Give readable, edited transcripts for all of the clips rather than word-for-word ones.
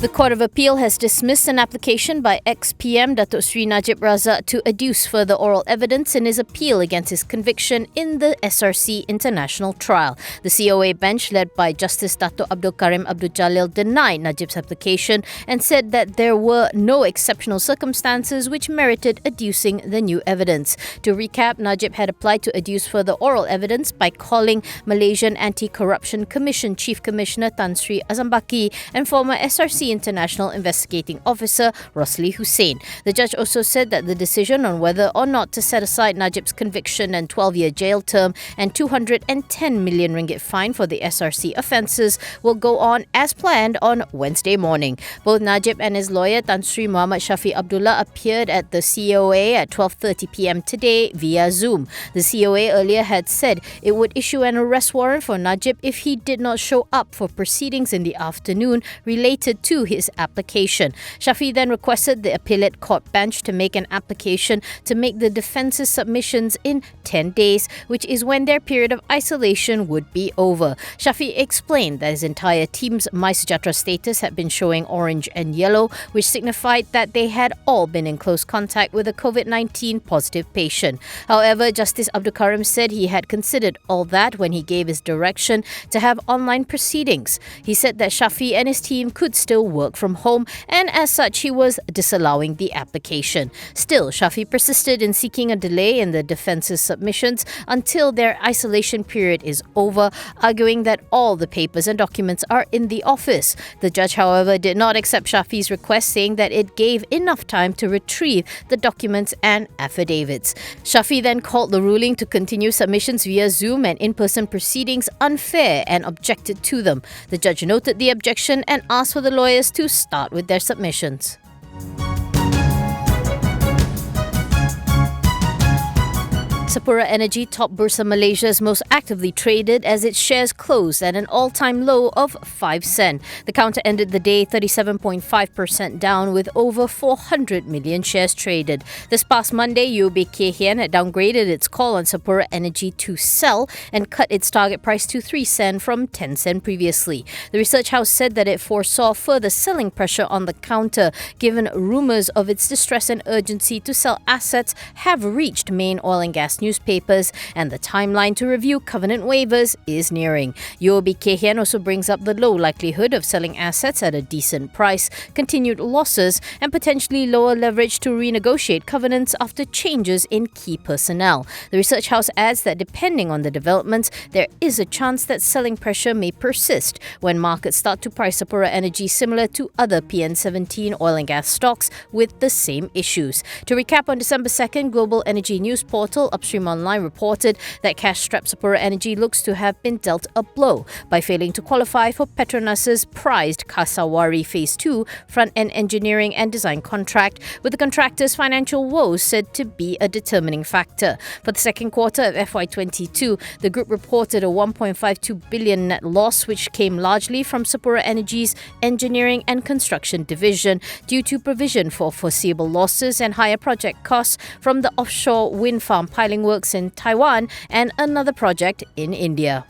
The Court of Appeal has dismissed an application by ex-PM Datuk Seri Najib Razak to adduce further oral evidence in his appeal against his conviction in the SRC International trial. The COA bench, led by Justice Datuk Abdul Karim Abdul Jalil, denied Najib's application and said that there were no exceptional circumstances which merited adducing the new evidence. To recap, Najib had applied to adduce further oral evidence by calling Malaysian Anti-Corruption Commission Chief Commissioner Tan Sri Azambaki and former SRC International investigating officer Rosli Hussein. The judge also said that the decision on whether or not to set aside Najib's conviction and 12-year jail term and 210 million ringgit fine for the SRC offences will go on as planned on Wednesday morning. Both Najib and his lawyer Tan Sri Muhammad Shafi Abdullah appeared at the COA at 12:30 p.m. today via Zoom. The COA earlier had said it would issue an arrest warrant for Najib if he did not show up for proceedings in the afternoon related to his application. Shafi then requested the appellate court bench to make an application to make the defence's submissions in 10 days, which is when their period of isolation would be over. Shafi explained that his entire team's MySejahtera status had been showing orange and yellow, which signified that they had all been in close contact with a COVID-19 positive patient. However, Justice Abdul Karim said he had considered all that when he gave his direction to have online proceedings. He said that Shafi and his team could still work from home, and as such he was disallowing the application. Still, Shafi persisted in seeking a delay in the defence's submissions until their isolation period is over, arguing that all the papers and documents are in the office. The judge, however, did not accept Shafi's request, saying that it gave enough time to retrieve the documents and affidavits. Shafi then called the ruling to continue submissions via Zoom and in-person proceedings unfair and objected to them. The judge noted the objection and asked for the lawyers to start with their submissions. Sapura Energy topped Bursa Malaysia's most actively traded as its shares closed at an all-time low of 5 cent. The counter ended the day 37.5% down with over 400 million shares traded. This past Monday, UOB Kay Hian had downgraded its call on Sapura Energy to sell and cut its target price to 3 cent from 10 cent previously. The research house said that it foresaw further selling pressure on the counter given rumours of its distress and urgency to sell assets have reached main oil and gas newspapers, and the timeline to review covenant waivers is nearing. UOB Kay Hian also brings up the low likelihood of selling assets at a decent price, continued losses, and potentially lower leverage to renegotiate covenants after changes in key personnel. The research house adds that depending on the developments, there is a chance that selling pressure may persist when markets start to price Sapura Energy similar to other PN17 oil and gas stocks with the same issues. To recap, on December 2nd, Global Energy News Portal Upstream Online reported that cash-strapped Sapura Energy looks to have been dealt a blow by failing to qualify for Petronas's prized Kasawari Phase 2 front-end engineering and design contract, with the contractor's financial woes said to be a determining factor. For the second quarter of FY22, the group reported a 1.52 billion net loss, which came largely from Sapura Energy's engineering and construction division due to provision for foreseeable losses and higher project costs from the offshore wind farm piling works in Taiwan and another project in India.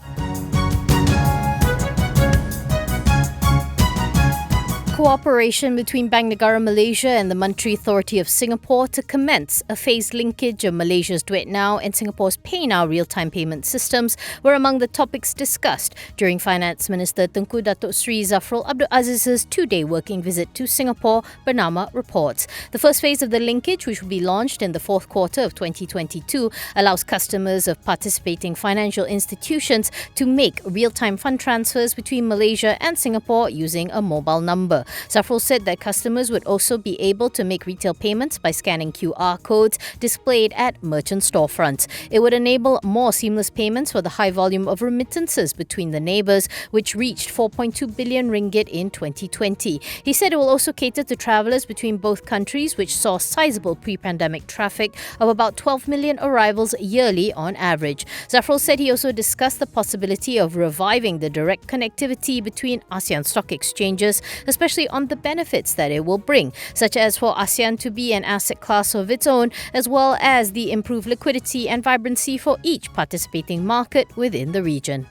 Cooperation between Bank Negara Malaysia and the Monetary Authority of Singapore to commence a phased linkage of Malaysia's Duit Now and Singapore's Pay Now real-time payment systems were among the topics discussed during Finance Minister Tengku Datuk Seri Zafrul Abdul Aziz's two-day working visit to Singapore, Bernama reports. The first phase of the linkage, which will be launched in the fourth quarter of 2022, allows customers of participating financial institutions to make real-time fund transfers between Malaysia and Singapore using a mobile number. Zafrul said that customers would also be able to make retail payments by scanning QR codes displayed at merchant storefronts. It would enable more seamless payments for the high volume of remittances between the neighbours, which reached 4.2 billion ringgit in 2020. He said it will also cater to travellers between both countries, which saw sizable pre-pandemic traffic of about 12 million arrivals yearly on average. Zafrul said he also discussed the possibility of reviving the direct connectivity between ASEAN stock exchanges, especially on the benefits that it will bring, such as for ASEAN to be an asset class of its own, as well as the improved liquidity and vibrancy for each participating market within the region.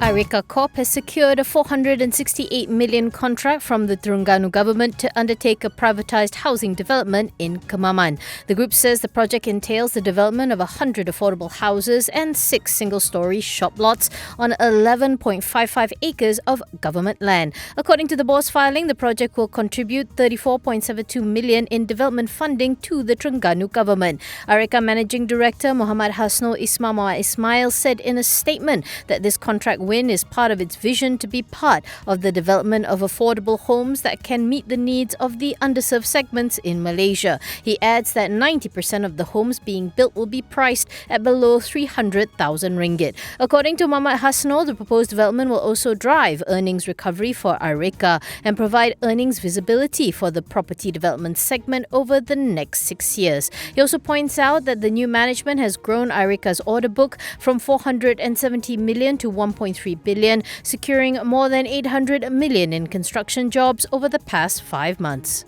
IRCEKA Corp has secured a 468 million contract from the Terengganu government to undertake a privatised housing development in Kemaman. The group says the project entails the development of 100 affordable houses and 6 single-storey shop lots on 11.55 acres of government land. According to the board's filing, the project will contribute 34.72 million in development funding to the Terengganu government. IRCEKA Managing Director Muhammad Hasno Ismail said in a statement that this contract win is part of its vision to be part of the development of affordable homes that can meet the needs of the underserved segments in Malaysia. He adds that 90% of the homes being built will be priced at below 300,000 ringgit. According to Muhammad Hasno, the proposed development will also drive earnings recovery for IRCEKA and provide earnings visibility for the property development segment over the next 6 years. He also points out that the new management has grown IRCEKA's order book from 470 million to 1.3 billion, securing more than 800 million in construction jobs over the past 5 months.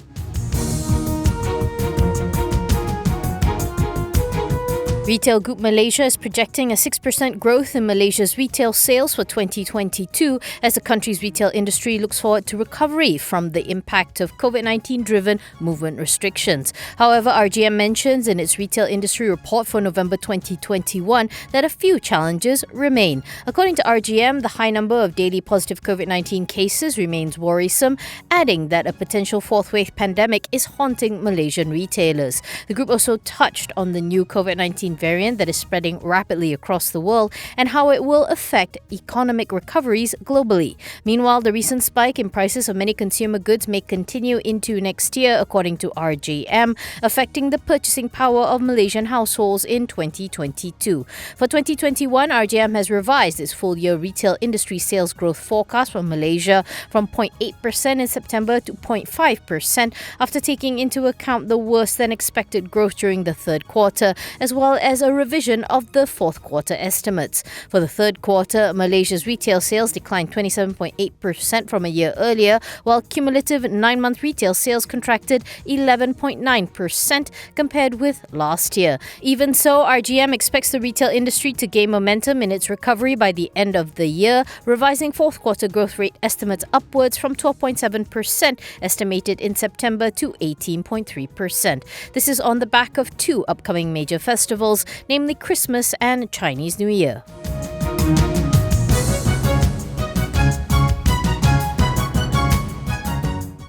Retail Group Malaysia is projecting a 6% growth in Malaysia's retail sales for 2022 as the country's retail industry looks forward to recovery from the impact of COVID-19-driven movement restrictions. However, RGM mentions in its retail industry report for November 2021 that a few challenges remain. According to RGM, the high number of daily positive COVID-19 cases remains worrisome, adding that a potential fourth wave pandemic is haunting Malaysian retailers. The group also touched on the new COVID-19 variant that is spreading rapidly across the world and how it will affect economic recoveries globally. Meanwhile, the recent spike in prices of many consumer goods may continue into next year, according to RGM, affecting the purchasing power of Malaysian households in 2022. For 2021, RGM has revised its full-year retail industry sales growth forecast for Malaysia from 0.8% in September to 0.5% after taking into account the worse-than-expected growth during the third quarter, as well as a revision of the fourth quarter estimates. For the third quarter, Malaysia's retail sales declined 27.8% from a year earlier, while cumulative 9-month retail sales contracted 11.9% compared with last year. Even so, RGM expects the retail industry to gain momentum in its recovery by the end of the year, revising fourth quarter growth rate estimates upwards from 12.7% estimated in September to 18.3%. This is on the back of 2 upcoming major festivals, namely Christmas and Chinese New Year.